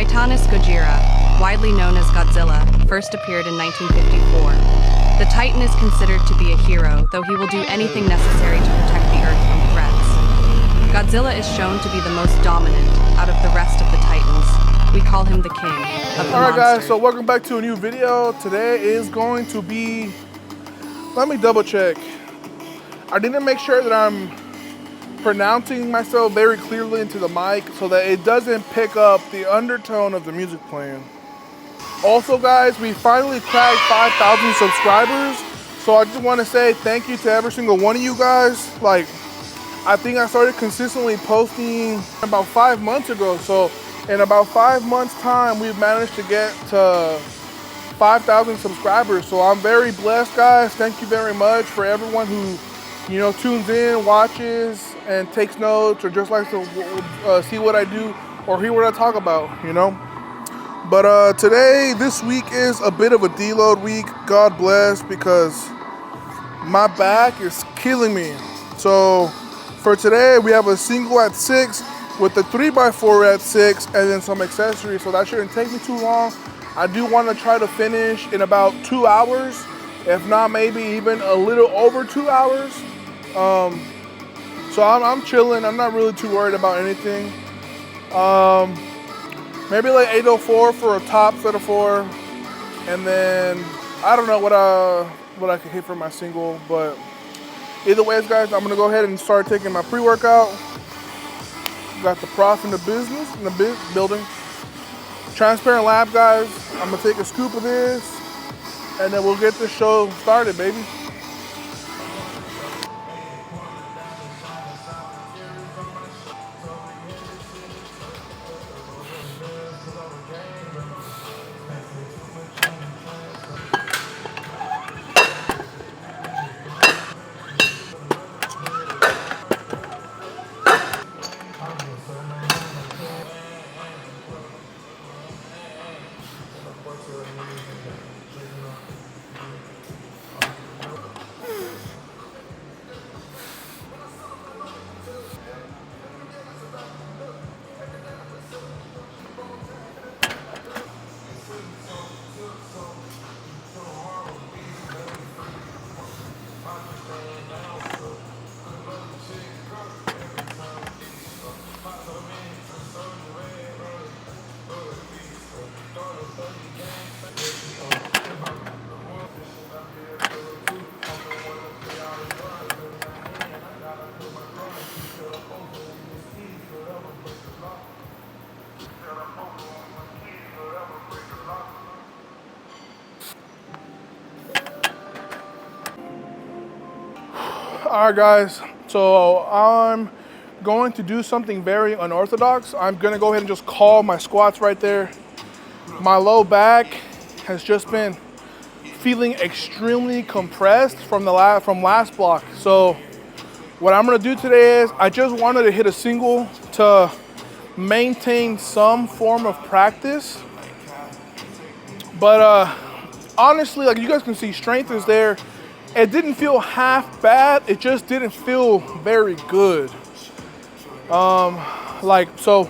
Titanus Gojira, widely known as Godzilla, first appeared in 1954. The Titan is considered to be a hero, though he will do anything necessary to protect the Earth from threats. Godzilla is shown to be the most dominant out of the rest of the Titans. We call him the king of the Alright guys, monsters. so welcome back to a new video. Today is going to be, let me double check. I need to make sure that I'm pronouncing myself very clearly into the mic so that it doesn't pick up the undertone of the music playing. Also guys, we finally cracked 5,000 subscribers. So I just want to say thank you to every single one of you guys. Like, I think I started consistently posting about 5 months ago. So in about 5 months time, we've managed to get to 5,000 subscribers. So I'm very blessed guys. Thank you very much for everyone who, you know, tunes in, watches, and takes notes, or just likes to see what I do or hear what I talk about, you know. But today, this week is a bit of a deload week. God bless, because my back is killing me. So for today, we have a single at 6 with the 3x4 at 6, and then some accessories. So that shouldn't take me too long. I do want to try to finish in about 2 hours, if not maybe even a little over 2 hours. So I'm chilling. I'm not really too worried about anything. Maybe like 804 for a top set of 4, and then I don't know what I could hit for my single, but either ways, guys, I'm gonna go ahead and start taking my pre-workout. Got the prof in the building. Transparent lab, guys. I'm gonna take a scoop of this, and then we'll get this show started, baby. All right, guys, so I'm going to do something very unorthodox. I'm gonna go ahead and just call my squats right there. My low back has just been feeling extremely compressed from last block. So what I'm gonna do today is I just wanted to hit a single to maintain some form of practice. But honestly, like you guys can see, strength is there. It didn't feel half bad, it just didn't feel very good. So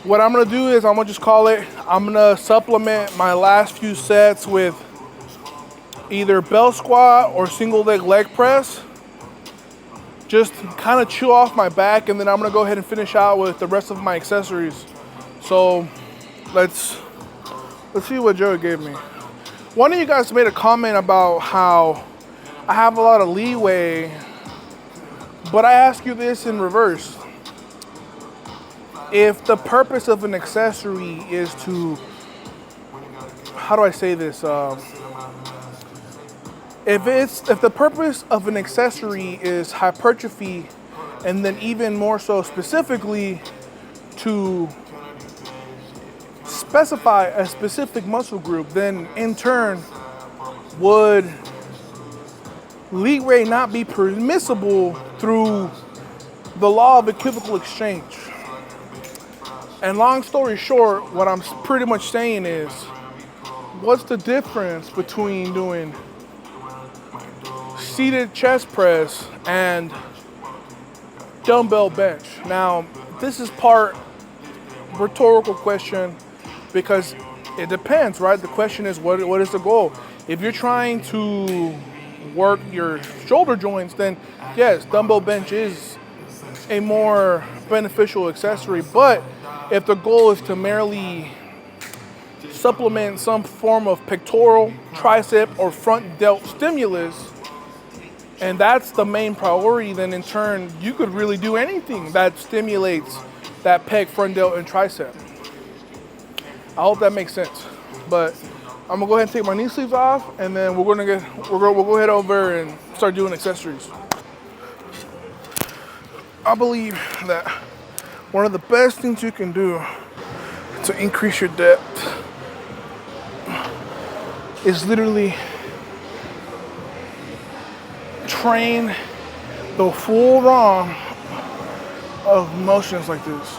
what I'm gonna do is I'm gonna just call it, I'm gonna supplement my last few sets with either belt squat or single leg press. Just kind of chew off my back, and then I'm gonna go ahead and finish out with the rest of my accessories. So let's see what Joey gave me. One of you guys made a comment about how I have a lot of leeway, but I ask you this in reverse. If the purpose of an accessory is to, how do I say this? If the purpose of an accessory is hypertrophy, and then even more so specifically to specify a specific muscle group, then in turn would leeway not be permissible through the law of equivocal exchange? And long story short, what I'm pretty much saying is, what's the difference between doing seated chest press and dumbbell bench? Now, this is part rhetorical question because it depends, right? The question is, what is the goal? If you're trying to work your shoulder joints, then yes, dumbbell bench is a more beneficial accessory. But if the goal is to merely supplement some form of pectoral, tricep, or front delt stimulus, and that's the main priority, then in turn, you could really do anything that stimulates that pec, front delt, and tricep. I hope that makes sense. But I'm gonna go ahead and take my knee sleeves off, and then we'll go head over and start doing accessories. I believe that one of the best things you can do to increase your depth is literally train the full ROM of motions like this.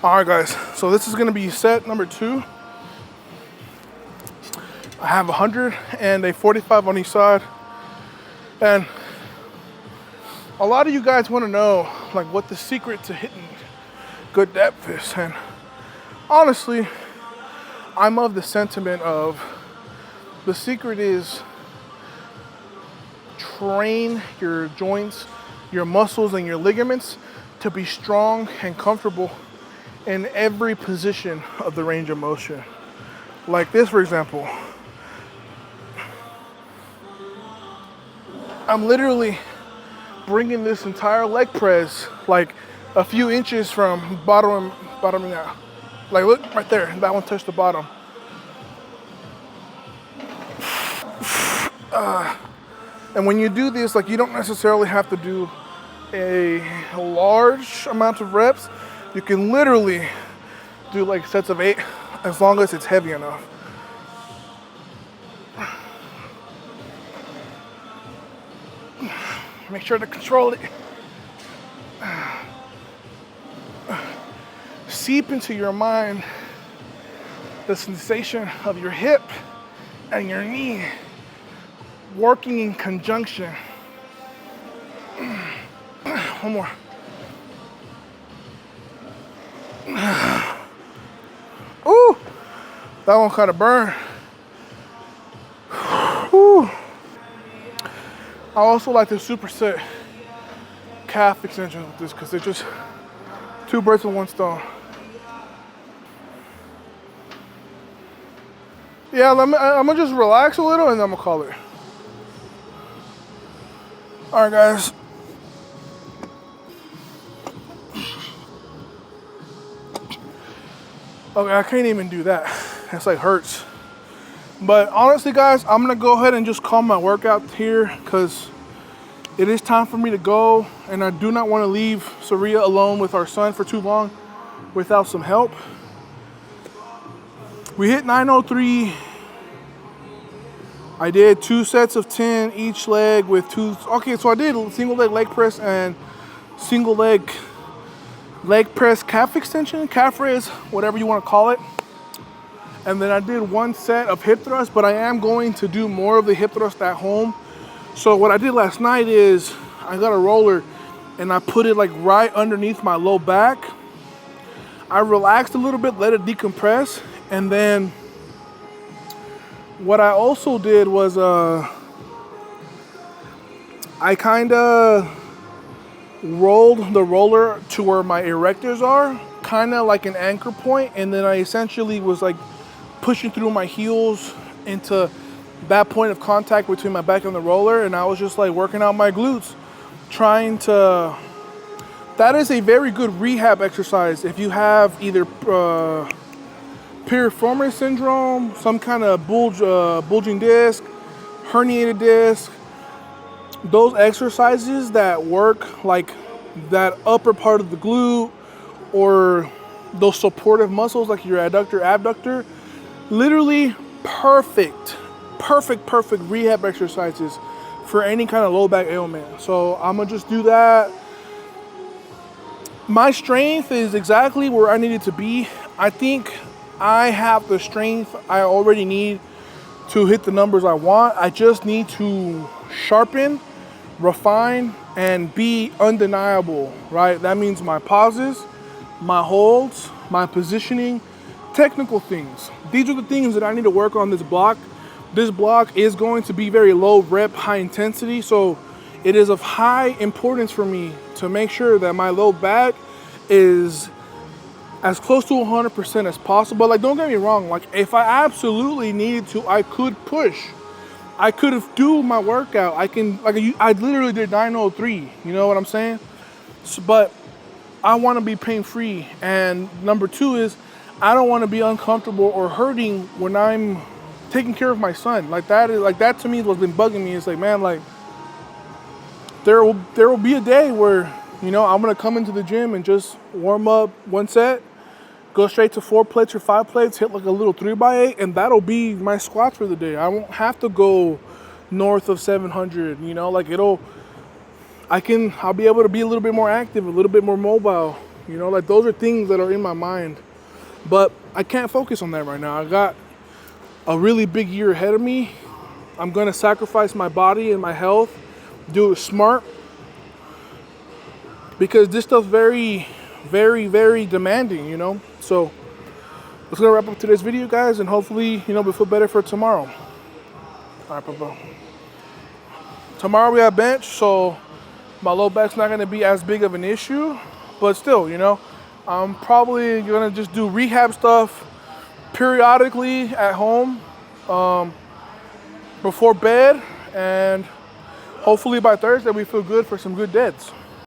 All right, guys, so this is gonna be set number 2. I have 100 and a 45 on each side. And a lot of you guys wanna know like what the secret to hitting good depth is. And honestly, I'm of the sentiment of the secret is train your joints, your muscles, and your ligaments to be strong and comfortable in every position of the range of motion. Like this, for example. I'm literally bringing this entire leg press like a few inches from bottoming out. Like look right there, that one touched the bottom. And when you do this, like you don't necessarily have to do a large amount of reps. You can literally do like sets of 8 as long as it's heavy enough. Make sure to control it. Seep into your mind the sensation of your hip and your knee working in conjunction. One more. Ooh, that one kind of burned. Ooh. I also like to superset calf extensions with this because they're just 2 birds with 1 stone. Yeah, I'm gonna just relax a little and then I'm gonna call it. All right, guys. Okay, I can't even do that. That's like hurts. But honestly, guys, I'm gonna go ahead and just call my workout here because it is time for me to go and I do not want to leave pizzeria alone with our son for too long without some help. We hit 903. I did 2 sets of 10 each leg with 2. Okay, so I did single leg press and single leg press calf extension, calf raise, whatever you want to call it. And then I did 1 set of hip thrust, but I am going to do more of the hip thrust at home. So what I did last night is I got a roller and I put it like right underneath my low back. I relaxed a little bit, let it decompress, and then what I also did was I kind of rolled the roller to where my erectors are, kind of like an anchor point, and then I essentially was like pushing through my heels into that point of contact between my back and the roller, and I was just like working out my glutes, trying to. That is a very good rehab exercise if you have either piriformis syndrome, some kind of bulging disc, herniated disc. Those exercises that work like that upper part of the glute or those supportive muscles like your adductor, abductor, literally perfect rehab exercises for any kind of low back ailment. So I'm gonna just do that. My strength is exactly where I need it to be. I think I have the strength I already need to hit the numbers I want. I just need to sharpen, refine, and be undeniable, right? That means my pauses, my holds, my positioning, technical things. These are the things that I need to work on this block. This block is going to be very low rep, high intensity, so it is of high importance for me to make sure that my low back is as close to 100% as possible. Like, don't get me wrong, like if I absolutely needed to, I could push. I could have do my workout. I literally did 903, you know what I'm saying? So, but I want to be pain-free. And number 2 is I don't want to be uncomfortable or hurting when I'm taking care of my son. That to me is what's been bugging me. It's like, man, like there will be a day where, you know, I'm gonna come into the gym and just warm up 1 set, go straight to 4 plates or 5 plates, hit like a little 3x8, and that'll be my squats for the day. I won't have to go north of 700, you know, like I'll be able to be a little bit more active, a little bit more mobile, you know, like those are things that are in my mind. But I can't focus on that right now. I got a really big year ahead of me. I'm gonna sacrifice my body and my health, do it smart, because this stuff's very, very demanding, you know? So let's gonna wrap up today's video, guys, and hopefully, you know, we feel better for tomorrow. All right, Papa. Tomorrow we have bench, so my low back's not gonna be as big of an issue, but still, you know, I'm probably gonna just do rehab stuff periodically at home before bed, and hopefully by Thursday we feel good for some good deads.